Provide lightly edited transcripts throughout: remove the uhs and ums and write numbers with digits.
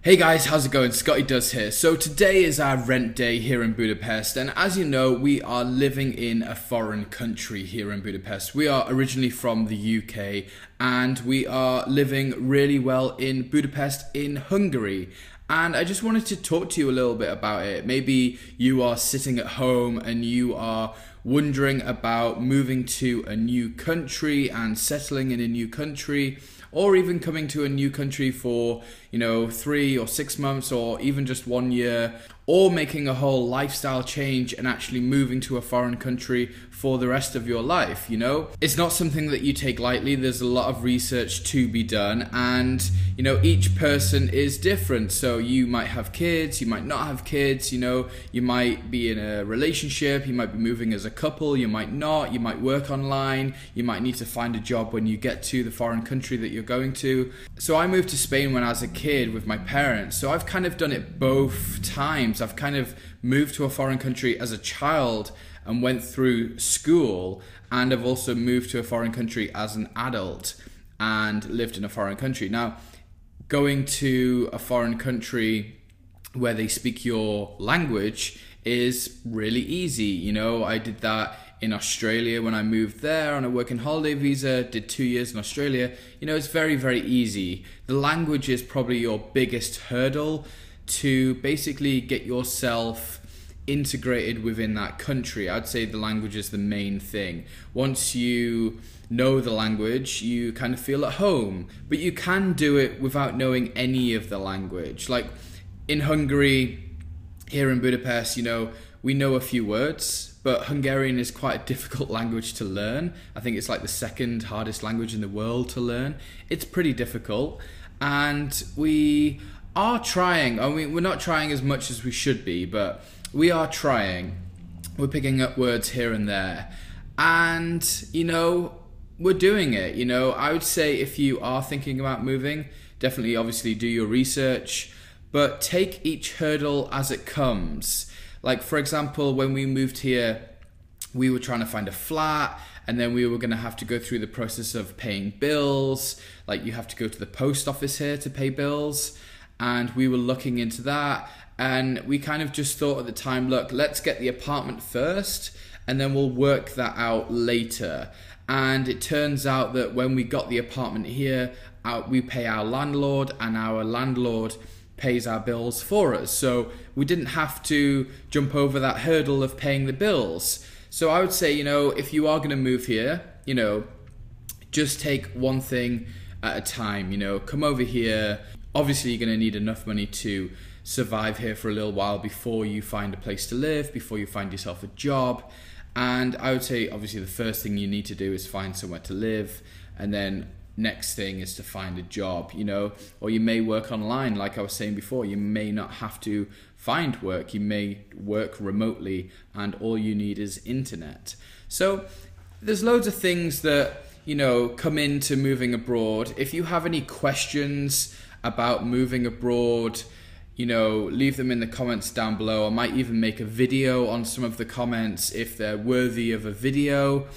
Hey guys, how's it going? Scotty Does here. So today is our rent day here in Budapest, and as you know, we are living in a foreign country here in Budapest. We are originally from the UK and we are living really well in Budapest in Hungary. And I just wanted to talk to you a little bit about it. Maybe you are sitting at home and you are wondering about moving to a new country and settling in a new country, or even coming to a new country for, 3 or 6 months, or even just 1 year, or making a whole lifestyle change and actually moving to a foreign country for the rest of your life, It's not something that you take lightly. There's a lot of research to be done, and, each person is different. So you might have kids, you might not have kids, you might be in a relationship, you might be moving as a couple, you might not, you might work online, you might need to find a job when you get to the foreign country that you're going to. So I moved to Spain when I was a kid with my parents, so I've kind of done it both times. I've kind of moved to a foreign country as a child and went through school, and I've also moved to a foreign country as an adult and lived in a foreign country. Now, going to a foreign country where they speak your language is really easy. I did that in Australia when I moved there on a working holiday visa, did 2 years in Australia. It's very, very easy. The language is probably your biggest hurdle to basically get yourself integrated within that country. I'd say the language is the main thing. Once you know the language, you kind of feel at home, but you can do it without knowing any of the language. Like in Hungary, here in Budapest, we know a few words, but Hungarian is quite a difficult language to learn. I think it's like the second hardest language in the world to learn. It's pretty difficult, and we are trying. I mean, we're not trying as much as we should be, but we are trying. We're picking up words here and there, and we're doing it. I would say if you are thinking about moving, definitely obviously do your research, but take each hurdle as it comes. Like, for example, when we moved here, we were trying to find a flat, and then we were going to have to go through the process of paying bills. Like, you have to go to the post office here to pay bills, and we were looking into that, and we kind of just thought at the time, look, let's get the apartment first, and then we'll work that out later. And it turns out that when we got the apartment here, we pay our landlord, and our landlord pays our bills for us. So we didn't have to jump over that hurdle of paying the bills. So I would say, if you are going to move here, just take one thing at a time. Come over here. Obviously, you're going to need enough money to survive here for a little while before you find a place to live, before you find yourself a job. And I would say, obviously, the first thing you need to do is find somewhere to live, and then next thing is to find a job, or you may work online. Like I was saying before, you may not have to find work. You may work remotely, and all you need is internet. So there's loads of things that, come into moving abroad. If you have any questions about moving abroad, leave them in the comments down below. I might even make a video on some of the comments if they're worthy of a video.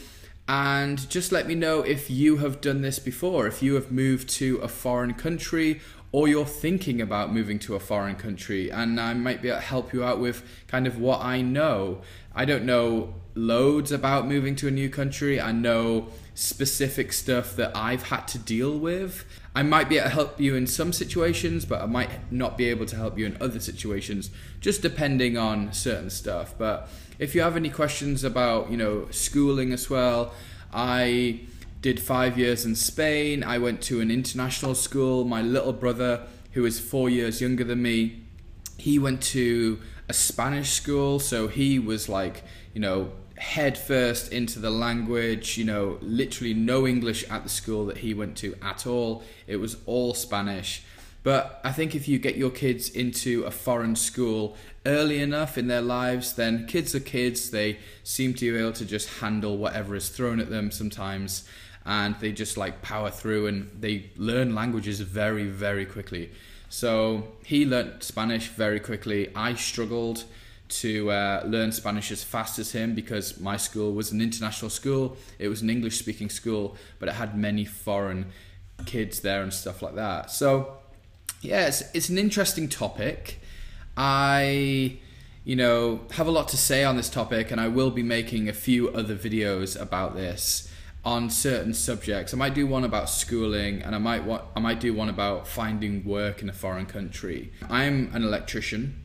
And just let me know if you have done this before, if you have moved to a foreign country, or you're thinking about moving to a foreign country, and I might be able to help you out with kind of what I know. I don't know loads about moving to a new country. I know specific stuff that I've had to deal with. I might be able to help you in some situations, but I might not be able to help you in other situations, just depending on certain stuff. But if you have any questions about, schooling as well, I did 5 years in Spain. I went to an international school. My little brother, who is 4 years younger than me, he went to a Spanish school. So he was like, head first into the language, literally no English at the school that he went to at all. It was all Spanish. But I think if you get your kids into a foreign school early enough in their lives, then kids are kids. They seem to be able to just handle whatever is thrown at them sometimes, and they just like power through, and they learn languages very, very quickly. So he learnt Spanish very quickly. I struggled to learn Spanish as fast as him because my school was an international school. It was an English speaking school, but it had many foreign kids there and stuff like that. So Yeah, it's an interesting topic. I, have a lot to say on this topic, and I will be making a few other videos about this on certain subjects. I might do one about schooling, and I might do one about finding work in a foreign country. I'm an electrician,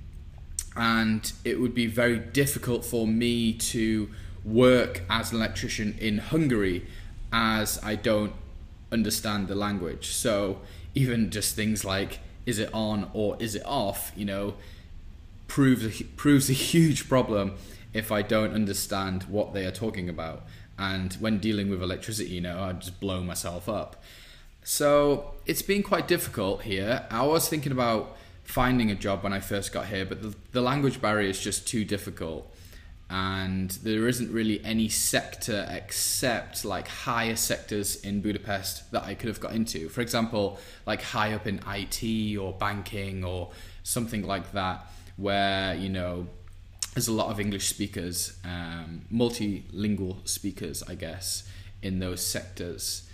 and it would be very difficult for me to work as an electrician in Hungary, as I don't understand the language. So even just things like, is it on or is it off, proves a huge problem if I don't understand what they are talking about. And when dealing with electricity, I just blow myself up. So it's been quite difficult here. I was thinking about finding a job when I first got here, but the language barrier is just too difficult. And there isn't really any sector except like higher sectors in Budapest that I could have got into. For example, like high up in IT or banking or something like that, where, there's a lot of English speakers, multilingual speakers, I guess, in those sectors.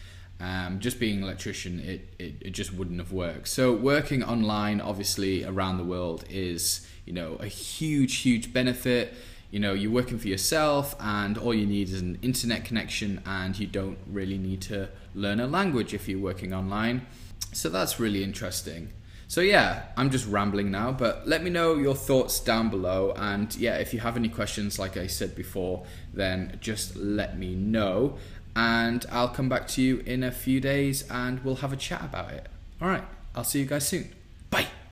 Just being an electrician, it just wouldn't have worked. So working online, obviously, around the world is, a huge benefit. You're working for yourself, and all you need is an internet connection, and you don't really need to learn a language if you're working online. So that's really interesting. So yeah, I'm just rambling now, but let me know your thoughts down below. And yeah, if you have any questions, like I said before, then just let me know, and I'll come back to you in a few days and we'll have a chat about it. All right, I'll see you guys soon. Bye.